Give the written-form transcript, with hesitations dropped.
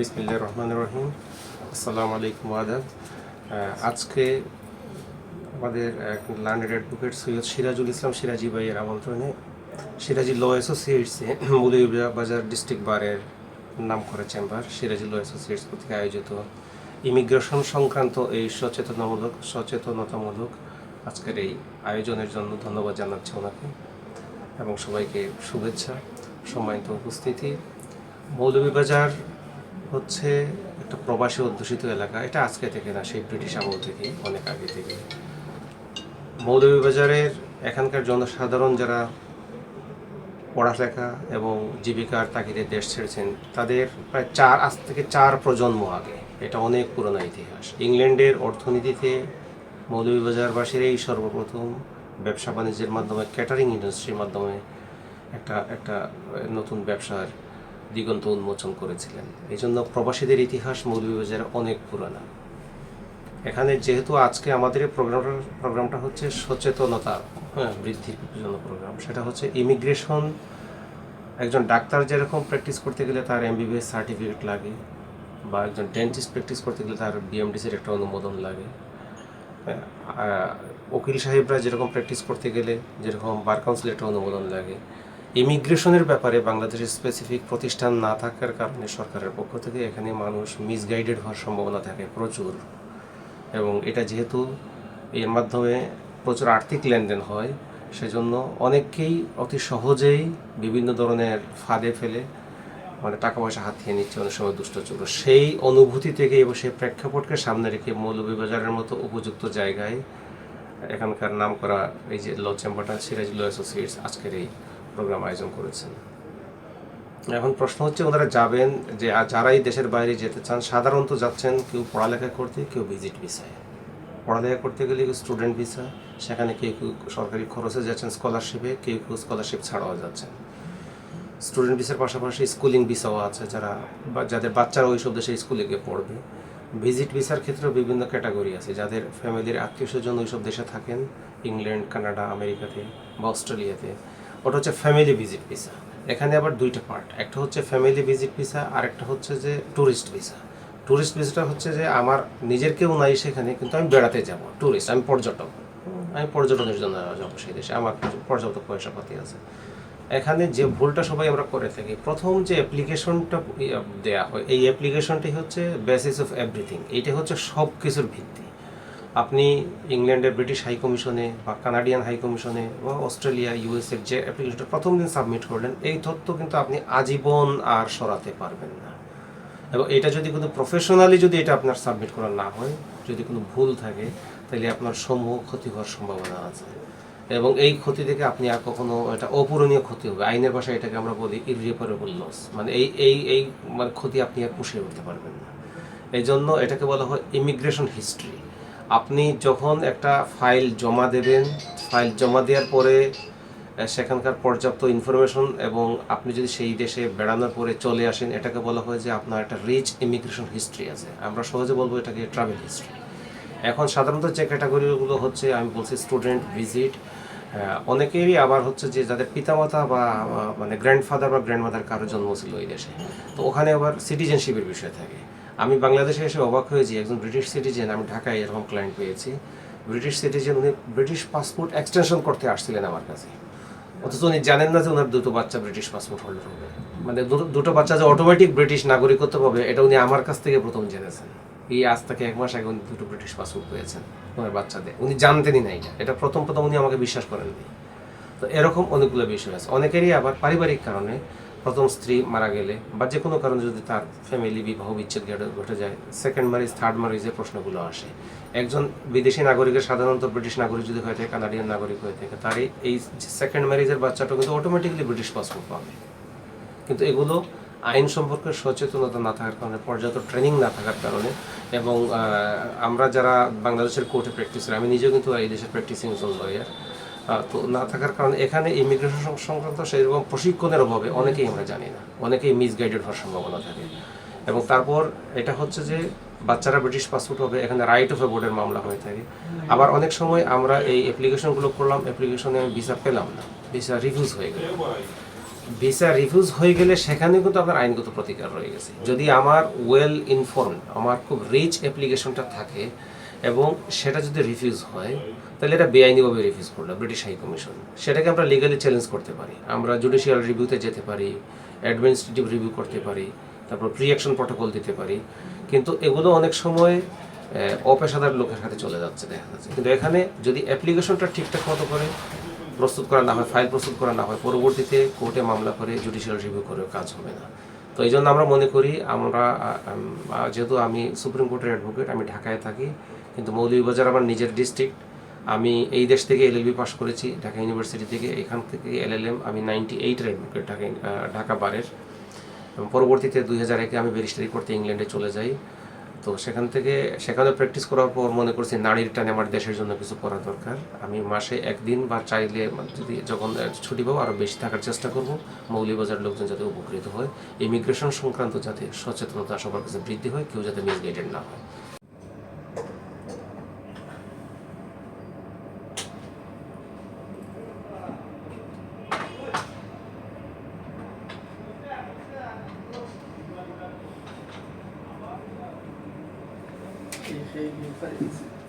বিসমিল্লাহির রহমানির রহিম। আসসালামু আলাইকুম আদাব। আজকে আমাদের লার্নেড অ্যাডভোকেট সৈয়দ সিরাজুল ইসলাম সিরাজি ভাইয়ের আমন্ত্রণে সিরাজি ল অ্যাসোসিয়েটসে মৌলভীবাজার ডিস্ট্রিক্ট বারের নাম করা চেম্বার সিরাজি ল অ্যাসোসিয়েটস কর্তৃক আয়োজিত ইমিগ্রেশন সংক্রান্ত এই সচেতনতামূলক আজকের এই আয়োজনের জন্য ধন্যবাদ জানাচ্ছি ওনাকে এবং সবাইকে শুভেচ্ছা। সম্মানিত উপস্থিতি, মৌলভীবাজার হচ্ছে একটা প্রবাসী অধ্যুষিত এলাকা। এটা আজকে থেকে না, সেই ব্রিটিশ আমল থেকে, অনেক আগে থেকে। মৌলভীবাজারের এখানকার জনসাধারণ যারা পড়ালেখা এবং জীবিকার তাগিদে দেশ ছেড়েছেন, তাদের প্রায় আজ থেকে 4 প্রজন্ম আগে, এটা অনেক পুরনো ইতিহাস। ইংল্যান্ডের অর্থনীতিতে মৌলভীবাজারবাসীরাই সর্বপ্রথম ব্যবসা বাণিজ্যের মাধ্যমে, ক্যাটারিং ইন্ডাস্ট্রির মাধ্যমে একটা নতুন ব্যবসার দিগন্ত উন্মোচন করেছিলেন। এই জন্য প্রবাসীদের ইতিহাস মৌলভীবাজারে অনেক পুরানা। এখানে যেহেতু আজকে আমাদের এই প্রোগ্রামটা হচ্ছে সচেতনতা বৃদ্ধির জন্য প্রোগ্রাম, সেটা হচ্ছে ইমিগ্রেশন। একজন ডাক্তার যেরকম প্র্যাকটিস করতে গেলে তার MBBS সার্টিফিকেট লাগে, বা একজন ডেন্টিস্ট প্র্যাকটিস করতে গেলে তার BMDCর একটা অনুমোদন লাগে, উকিল সাহেবরা যেরকম প্র্যাকটিস করতে গেলে যেরকম বার কাউন্সিলের একটা অনুমোদন লাগে, ইমিগ্রেশনের ব্যাপারে বাংলাদেশের স্পেসিফিক প্রতিষ্ঠান না থাকার কারণে সরকারের পক্ষ থেকে এখানে মানুষ মিসগাইডেড হওয়ার সম্ভাবনা থাকে প্রচুর। এবং এটা যেহেতু এর মাধ্যমে প্রচুর আর্থিক লেনদেন হয়, সেজন্য অনেককেই অতি সহজেই বিভিন্ন ধরনের ফাঁদে ফেলে টাকা পয়সা হাতিয়ে নিচ্ছে, অনেক সময় দুষ্টচোর। সেই অনুভূতি থেকে এবং সেই প্রেক্ষাপটকে সামনে রেখে মৌলভীবাজারের মতো উপযুক্ত জায়গায় এখানকার নাম করা এই যে ল চেম্বারটা সিরাজি ল অ্যাসোসিয়েটস আজকের এই প্রোগ্রাম আয়োজন করেছেন। এখন প্রশ্ন হচ্ছে, ওনারা যাবেন যে যারাই দেশের বাইরে যেতে চান, সাধারণত যাচ্ছেন কেউ পড়ালেখা করতে, কেউ ভিজিট ভিসায়। পড়ালেখা করতে গেলে কেউ স্টুডেন্ট ভিসা, সেখানে কেউ কেউ সরকারি খরচে যাচ্ছেন স্কলারশিপে, কেউ কেউ স্কলারশিপ ছাড়াও যাচ্ছেন। স্টুডেন্ট ভিসার পাশাপাশি স্কুলিং ভিসাও আছে, যাদের বাচ্চারা ওই সব দেশে স্কুলে গিয়ে পড়বে। ভিজিট ভিসার ক্ষেত্রেও বিভিন্ন ক্যাটাগরি আছে, যাদের ফ্যামিলির আত্মীয় স্বজন ওই সব দেশে থাকেন, ইংল্যান্ড, কানাডা, আমেরিকাতে বা অস্ট্রেলিয়াতে। ওটা হচ্ছে ফ্যামিলি ভিজিট ভিসা। এখানে আবার 2টা পার্ট, একটা হচ্ছে ফ্যামিলি ভিজিট ভিসা, আর একটা হচ্ছে যে ট্যুরিস্ট ভিসা। ট্যুরিস্ট ভিসাটা হচ্ছে যে আমার নিজের কেউ নাই সেখানে, কিন্তু আমি বেড়াতে যাব, ট্যুরিস্ট, আমি পর্যটক, আমি পর্যটনের জন্য যাবো সেই দেশে, আমার পর্যাপ্ত পয়সাপাতি আছে। এখানে যে ভুলটা সবাই আমরা করে থাকি, প্রথম যে অ্যাপ্লিকেশনটা দেওয়া হয়, এই অ্যাপ্লিকেশনটি হচ্ছে বেসিস অফ এভরিথিং। এইটা হচ্ছে সব কিছুর ভিত্তি। আপনি ইংল্যান্ডের ব্রিটিশ হাই কমিশনে বা কানাডিয়ান হাই কমিশনে বা অস্ট্রেলিয়া, USA-র যে অ্যাপ্লিকেশনটা প্রথম দিন সাবমিট করলেন, এই তথ্য কিন্তু আপনি আজীবন আর সরাতে পারবেন না। এবং এটা যদি কোনো প্রফেশনালি যদি এটা আপনার সাবমিট করা না হয়, যদি কোনো ভুল থাকে, তাহলে আপনার সমূহ ক্ষতি হওয়ার সম্ভাবনা আছে। এবং এই ক্ষতি থেকে আপনি আর কখনো, এটা অপূরণীয় ক্ষতি হবে। আইনের ভাষায় এটাকে আমরা বলি ইররিপারেবল লস, মানে এই মানে ক্ষতি আপনি আর পুষিয়ে উঠতে পারবেন না। এই জন্য এটাকে বলা হয় ইমিগ্রেশন হিস্ট্রি। আপনি যখন একটা ফাইল জমা দেবেন, ফাইল জমা দেওয়ার পরে সেখানকার পর্যাপ্ত ইনফরমেশন, এবং আপনি যদি সেই দেশে বেড়ানোর পরে চলে আসেন, এটাকে বলা হয় যে আপনার একটা রিচ ইমিগ্রেশন হিস্ট্রি আছে। আমরা সহজে বলবো এটাকে ট্রাভেল হিস্ট্রি। এখন সাধারণত যে ক্যাটাগরিগুলো হচ্ছে, আমি বলছি স্টুডেন্ট ভিজিট, অনেকেরই আবার হচ্ছে যে যাদের পিতামাতা বা মানে গ্র্যান্ডফাদার বা গ্র্যান্ডমাদার কারো জন্ম ছিল ওই দেশে, তো ওখানে আবার সিটিজেনশিপের বিষয় থাকে। আমি বাংলাদেশে এসে অবাক হয়েছি, একজন ব্রিটিশ সিটিজেন, আমি ঢাকায় এরকম ক্লায়েন্ট পেয়েছি, ব্রিটিশ সিটিজেন, উনি ব্রিটিশ পাসপোর্ট এক্সটেনশন করতে আসছিলেন আমার কাছে, অথচ উনি জানেন না যে ওনার 2টো বাচ্চা ব্রিটিশ পাসপোর্ট হোল্ডার হবে, মানে 2টো বাচ্চা যে অটোমেটিক ব্রিটিশ নাগরিকত্ব পাবে, এটা উনি আমার কাছ থেকে প্রথম জেনেছেন। এই আজ থেকে 1 মাস আগে উনি 2টো ব্রিটিশ পাসপোর্ট পেয়েছেন ওনার বাচ্চাদের, উনি জানতেনই না এটা প্রথম উনি আমাকে বিশ্বাস করেননি। তো এরকম অনেকগুলো বিষয় আছে। অনেকেরই আবার পারিবারিক কারণে, প্রথম স্ত্রী মারা গেলে বা যে কোনো কারণে যদি তার ফ্যামিলি বিবাহ বিচ্ছেদ ঘটে যায়, সেকেন্ড ম্যারেজ, থার্ড ম্যারেজের প্রশ্নগুলো আসে। একজন বিদেশি নাগরিকের, সাধারণত ব্রিটিশ নাগরিক যদি হয়ে থাকে, কানাডিয়ান নাগরিক হয়ে থাকে, তার এই সেকেন্ড ম্যারেজের বাচ্চাটা কিন্তু অটোমেটিক্যালি ব্রিটিশ পাসপোর্ট পাবে। কিন্তু এগুলো আইন সম্পর্কে সচেতনতা না থাকার কারণে, পর্যাপ্ত ট্রেনিং না থাকার কারণে, এবং আমরা যারা বাংলাদেশের কোর্টে প্র্যাকটিস করি, আমি নিজেও কিন্তু এই দেশের প্র্যাকটিসিং একজন লয়ার, তো না থাকার কারণে এখানে ইমিগ্রেশন সংক্রান্ত সেইরকম প্রশিক্ষণের অভাবে অনেকেই আমরা জানি না, অনেকেই মিসগাইডেড হওয়ার সম্ভাবনা থাকে। এবং তারপর এটা হচ্ছে যে বাচ্চারা ব্রিটিশ পাসপোর্ট হবে, এখানে রাইট অফ অ্যাবোর্ডের মামলা হয়ে থাকে। আবার অনেক সময় আমরা এই অ্যাপ্লিকেশনগুলো করলাম, অ্যাপ্লিকেশনে আমি ভিসা পেলাম না, ভিসা রিফিউজ হয়ে গেল। ভিসা রিফিউজ হয়ে গেলে সেখানে কিন্তু আপনার আইনগত প্রতিকার রয়ে গেছে। যদি আমার ওয়েল ইনফর্ম, আমার খুব রিচ অ্যাপ্লিকেশনটা থাকে এবং সেটা যদি রিফিউজ হয়, তাহলে এটা বেআইনিভাবে রিফিউজ করলো ব্রিটিশ হাই কমিশন, সেটাকে আমরা লিগালি চ্যালেঞ্জ করতে পারি, আমরা জুডিশিয়াল রিভিউতে যেতে পারি, অ্যাডমিনিস্ট্রেটিভ রিভিউ করতে পারি, তারপর প্রি অ্যাকশন প্রটোকল দিতে পারি। কিন্তু এগুলো অনেক সময় অপেশাদার লোকের হাতে চলে যাচ্ছে দেখা যাচ্ছে। কিন্তু এখানে যদি অ্যাপ্লিকেশনটা ঠিকঠাক মতো করে প্রস্তুত করা না হয়, ফাইল প্রস্তুত করা না হয়, পরবর্তীতে কোর্টে মামলা করে জুডিশিয়াল রিভিউ করে কাজ হবে না। তো এই জন্য আমরা মনে করি, আমরা যেহেতু আমি সুপ্রিম কোর্টের অ্যাডভোকেট, আমি ঢাকায় থাকি, কিন্তু মৌলভীবাজার আমার নিজের ডিস্ট্রিক্ট। আমি এই দেশ থেকে এলএলবি পাস করেছি ঢাকা ইউনিভার্সিটি থেকে, এখান থেকে এলএলএম আমি 98-এর অ্যাডভোকেট ঢাকা বারের। এবং পরবর্তীতে 2001-এ আমি ব্যারিস্টারি করতে ইংল্যান্ডে চলে যাই। তো সেখানে প্র্যাকটিস করার পর মনে করছি নারীর টানে আমার দেশের জন্য কিছু করা দরকার। আমি মাসে একদিন বা চাইলে যদি যখন ছুটি পাবো আরও বেশি থাকার চেষ্টা করব, মৌলভীবাজার লোকজন যাতে উপকৃত হয়, ইমিগ্রেশন সংক্রান্ত যাতে সচেতনতা সবার কাছে বৃদ্ধি হয়, কেউ যাতে মিসগাইডেড না হয়। Cheguei, parece.